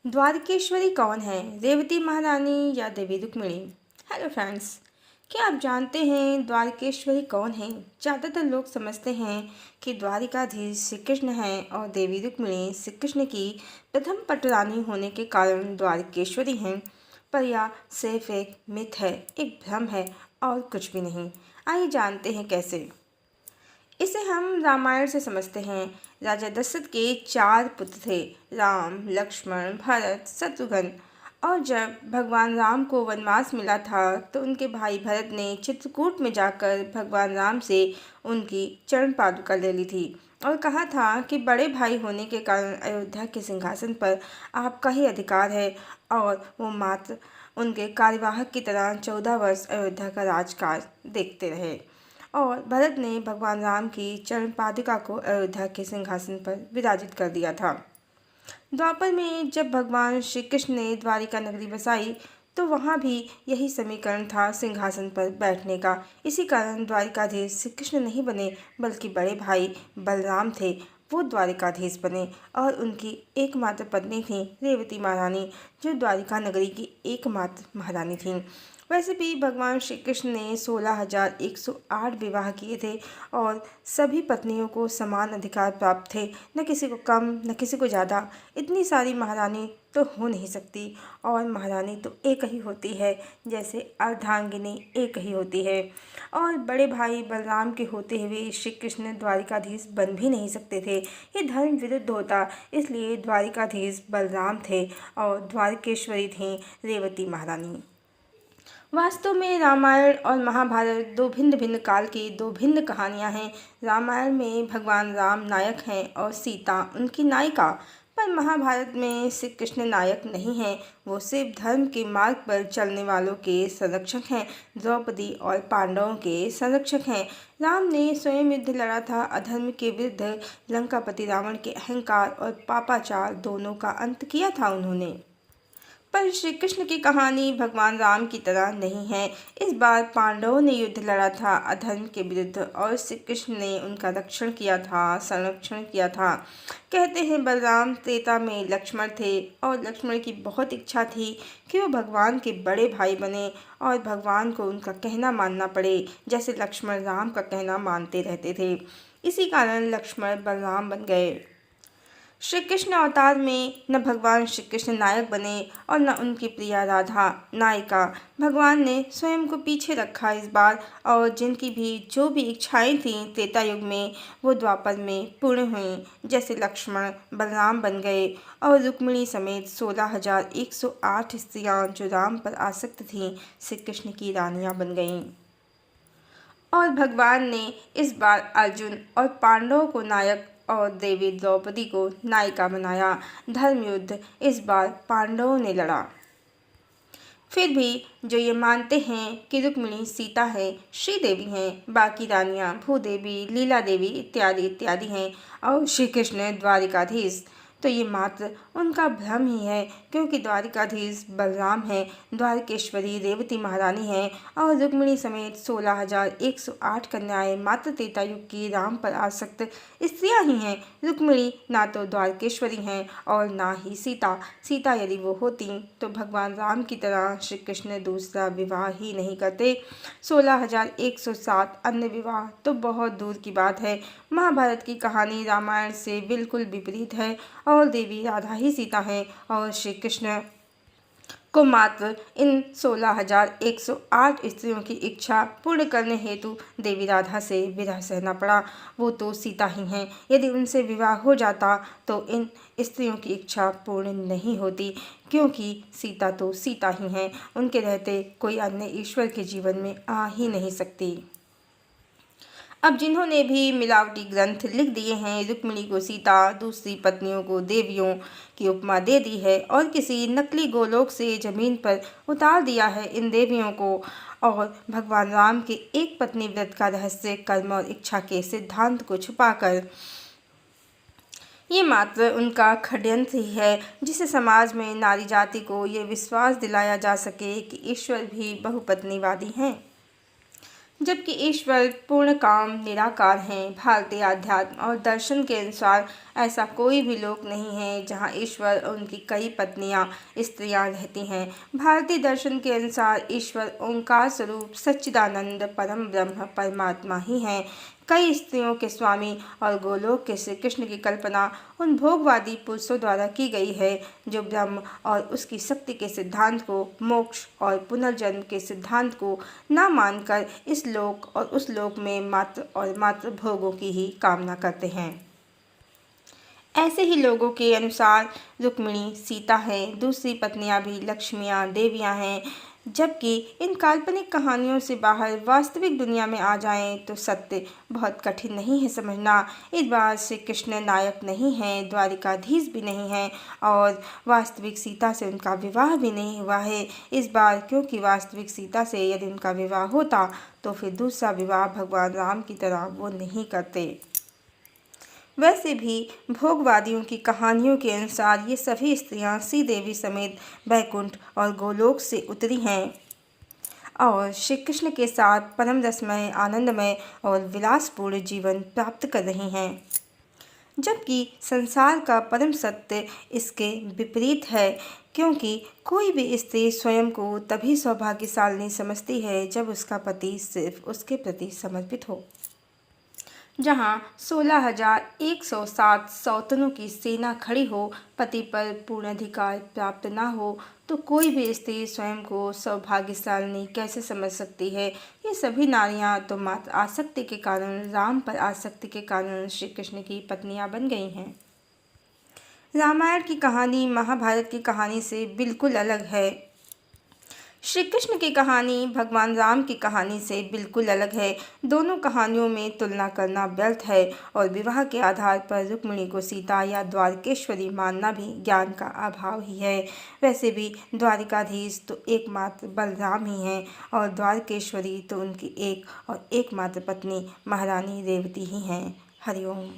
द्वारकेश्वरी कौन है, रेवती महारानी या देवी रुक्मिणी? हेलो फ्रेंड्स, क्या आप जानते हैं द्वारकेश्वरी कौन है? ज़्यादातर लोग समझते हैं कि द्वारिकाधीश श्री कृष्ण हैं और देवी रुक्मिणी श्री कृष्ण की प्रथम पटरानी होने के कारण द्वारकेश्वरी हैं। पर यह सिर्फ एक मिथ है, एक भ्रम है और कुछ भी नहीं। आइए जानते हैं कैसे। इसे हम रामायण से समझते हैं। राजा दशरथ के 4 पुत्र थे, राम, लक्ष्मण, भरत, शत्रुघ्न। और जब भगवान राम को वनवास मिला था तो उनके भाई भरत ने चित्रकूट में जाकर भगवान राम से उनकी चरण पादुका ले ली थी और कहा था कि बड़े भाई होने के कारण अयोध्या के सिंहासन पर आपका ही अधिकार है। और वो मात्र उनके कार्यवाहक की तरह 14 वर्ष अयोध्या का राजकाज देखते रहे। और भरत ने भगवान राम की चरण पादुका को अयोध्या के सिंहासन पर विराजित कर दिया था। द्वापर में जब भगवान श्री कृष्ण ने द्वारिका नगरी बसाई तो वहाँ भी यही समीकरण था सिंहासन पर बैठने का। इसी कारण द्वारिकाधीश श्री कृष्ण नहीं बने, बल्कि बड़े भाई बलराम थे, वो द्वारिकाधीश बने। और उनकी एकमात्र पत्नी थी रेवती महारानी, जो द्वारिका नगरी की एकमात्र महारानी थीं। वैसे भी भगवान श्री कृष्ण ने 16,108 विवाह किए थे और सभी पत्नियों को समान अधिकार प्राप्त थे, न किसी को कम न किसी को ज़्यादा। इतनी सारी महारानी तो हो नहीं सकती, और महारानी तो एक ही होती है, जैसे अर्धांगिनी एक ही होती है। और बड़े भाई बलराम के होते हुए श्री कृष्ण द्वारिकाधीश बन भी नहीं सकते थे, ये धर्म विरुद्ध होता। इसलिए द्वारिकाधीश बलराम थे और द्वारकेश्वरी थीं रेवती महारानी। वास्तव में रामायण और महाभारत दो भिन्न भिन्न काल की दो भिन्न कहानियाँ हैं। रामायण में भगवान राम नायक हैं और सीता उनकी नायिका, पर महाभारत में श्री कृष्ण नायक नहीं हैं, वो सिर्फ धर्म के मार्ग पर चलने वालों के संरक्षक हैं। द्रौपदी और पांडवों के संरक्षक हैं। राम ने स्वयं युद्ध लड़ा था अधर्म के विरुद्ध, लंकापति रावण के अहंकार और पापाचार दोनों का अंत किया था उन्होंने। पर श्री कृष्ण की कहानी भगवान राम की तरह नहीं है। इस बार पांडवों ने युद्ध लड़ा था अधर्म के विरुद्ध और श्री कृष्ण ने उनका रक्षण किया था, संरक्षण किया था। कहते हैं बलराम त्रेता में लक्ष्मण थे और लक्ष्मण की बहुत इच्छा थी कि वो भगवान के बड़े भाई बने और भगवान को उनका कहना मानना पड़े, जैसे लक्ष्मण राम का कहना मानते रहते थे। इसी कारण लक्ष्मण बलराम बन गए। श्री कृष्ण अवतार में न भगवान श्री कृष्ण नायक बने और न उनकी प्रिया राधा नायिका। भगवान ने स्वयं को पीछे रखा इस बार, और जिनकी भी जो भी इच्छाएं थीं त्रेता युग में, वो द्वापर में पूर्ण हुईं। जैसे लक्ष्मण बलराम बन गए और रुक्मिणी समेत 16,108 स्त्रियां जो राम पर आसक्त थीं श्री कृष्ण की रानियां बन गईं। और भगवान ने इस बार अर्जुन और पांडवों को नायक और देवी द्रौपदी को नायिका बनाया। धर्म युद्ध इस बार पांडवों ने लड़ा। फिर भी जो ये मानते हैं कि रुक्मिणी सीता है, श्रीदेवी हैं, बाकी रानियां भूदेवी, लीला देवी इत्यादि इत्यादि हैं और श्री कृष्ण द्वारिकाधीश, तो ये मात्र उनका भ्रम ही है, क्योंकि द्वारिकाधीश बलराम हैं, द्वारकेश्वरी रेवती महारानी हैं और रुक्मिणी समेत 16,108 कन्याएं मात्र त्रेता युग की राम पर आसक्त स्त्रियां ही हैं। रुक्मिणी ना तो द्वारकेश्वरी हैं और ना ही सीता। सीता यदि वो होती तो भगवान राम की तरह श्री कृष्ण दूसरा विवाह ही नहीं करते। 16,107 अन्य विवाह तो बहुत दूर की बात है। महाभारत की कहानी रामायण से बिल्कुल विपरीत है और देवी राधा ही सीता हैं और श्री कृष्ण को मात्र इन 16,108 स्त्रियों की इच्छा पूर्ण करने हेतु देवी राधा से विरह सहना पड़ा। वो तो सीता ही हैं। यदि उनसे विवाह हो जाता तो इन स्त्रियों की इच्छा पूर्ण नहीं होती, क्योंकि सीता तो सीता ही हैं। उनके रहते कोई अन्य ईश्वर के जीवन में आ ही नहीं सकती। अब जिन्होंने भी मिलावटी ग्रंथ लिख दिए हैं, रुक्मिणी को सीता, दूसरी पत्नियों को देवियों की उपमा दे दी है और किसी नकली गोलोक से जमीन पर उतार दिया है इन देवियों को, और भगवान राम के एक पत्नी व्रत का रहस्य कर्म और इच्छा के सिद्धांत को छुपाकर, ये मात्र उनका षड्यंत्र ही है, जिसे समाज में नारी जाति को ये विश्वास दिलाया जा सके कि ईश्वर भी बहुपत्नीवादी हैं। जबकि ईश्वर पूर्ण काम निराकार हैं। भारतीय अध्यात्म और दर्शन के अनुसार ऐसा कोई भी लोक नहीं है जहाँ ईश्वर और उनकी कई पत्नियाँ स्त्रियाँ रहती हैं। भारतीय दर्शन के अनुसार ईश्वर ओंकार स्वरूप सच्चिदानंद परम ब्रह्म परमात्मा ही हैं। कई स्त्रियों के स्वामी और गोलोक के श्री कृष्ण की कल्पना उन भोगवादी पुरुषों द्वारा की गई है जो ब्रह्म और उसकी शक्ति के सिद्धांत को, मोक्ष और पुनर्जन्म के सिद्धांत को न मानकर इस लोक और उस लोक में मात्र और मात्र भोगों की ही कामना करते हैं। ऐसे ही लोगों के अनुसार रुक्मिणी सीता है, दूसरी पत्नियां भी लक्ष्मियां देवियां हैं। जबकि इन काल्पनिक कहानियों से बाहर वास्तविक दुनिया में आ जाएं तो सत्य बहुत कठिन नहीं है समझना। इस बार श्री कृष्ण नायक नहीं हैं, द्वारिकाधीश भी नहीं हैं और वास्तविक सीता से उनका विवाह भी नहीं हुआ है इस बार, क्योंकि वास्तविक सीता से यदि उनका विवाह होता तो फिर दूसरा विवाह भगवान राम की तरह वो नहीं करते। वैसे भी भोगवादियों की कहानियों के अनुसार ये सभी स्त्रियां श्रीदेवी समेत बैकुंठ और गोलोक से उतरी हैं और श्री कृष्ण के साथ परम रसमय, आनंदमय और विलासपूर्ण जीवन प्राप्त कर रही हैं। जबकि संसार का परम सत्य इसके विपरीत है, क्योंकि कोई भी स्त्री स्वयं को तभी सौभाग्यशालिनी समझती है जब उसका पति सिर्फ उसके प्रति समर्पित हो। जहाँ 16,107 सौतनों की सेना खड़ी हो, पति पर पूर्ण अधिकार प्राप्त न हो, तो कोई भी स्त्री स्वयं को सौभाग्यशालिनी कैसे समझ सकती है। ये सभी नारियां तो मात्र आसक्ति के कारण, राम पर आसक्ति के कारण श्री कृष्ण की पत्नियां बन गई हैं। रामायण की कहानी महाभारत की कहानी से बिल्कुल अलग है। श्री कृष्ण की कहानी भगवान राम की कहानी से बिल्कुल अलग है। दोनों कहानियों में तुलना करना व्यर्थ है और विवाह के आधार पर रुक्मिणी को सीता या द्वारकेश्वरी मानना भी ज्ञान का अभाव ही है। वैसे भी द्वारिकाधीश तो एकमात्र बलराम ही हैं और द्वारकेश्वरी तो उनकी एक और एकमात्र पत्नी महारानी रेवती ही हैं। हरिओम।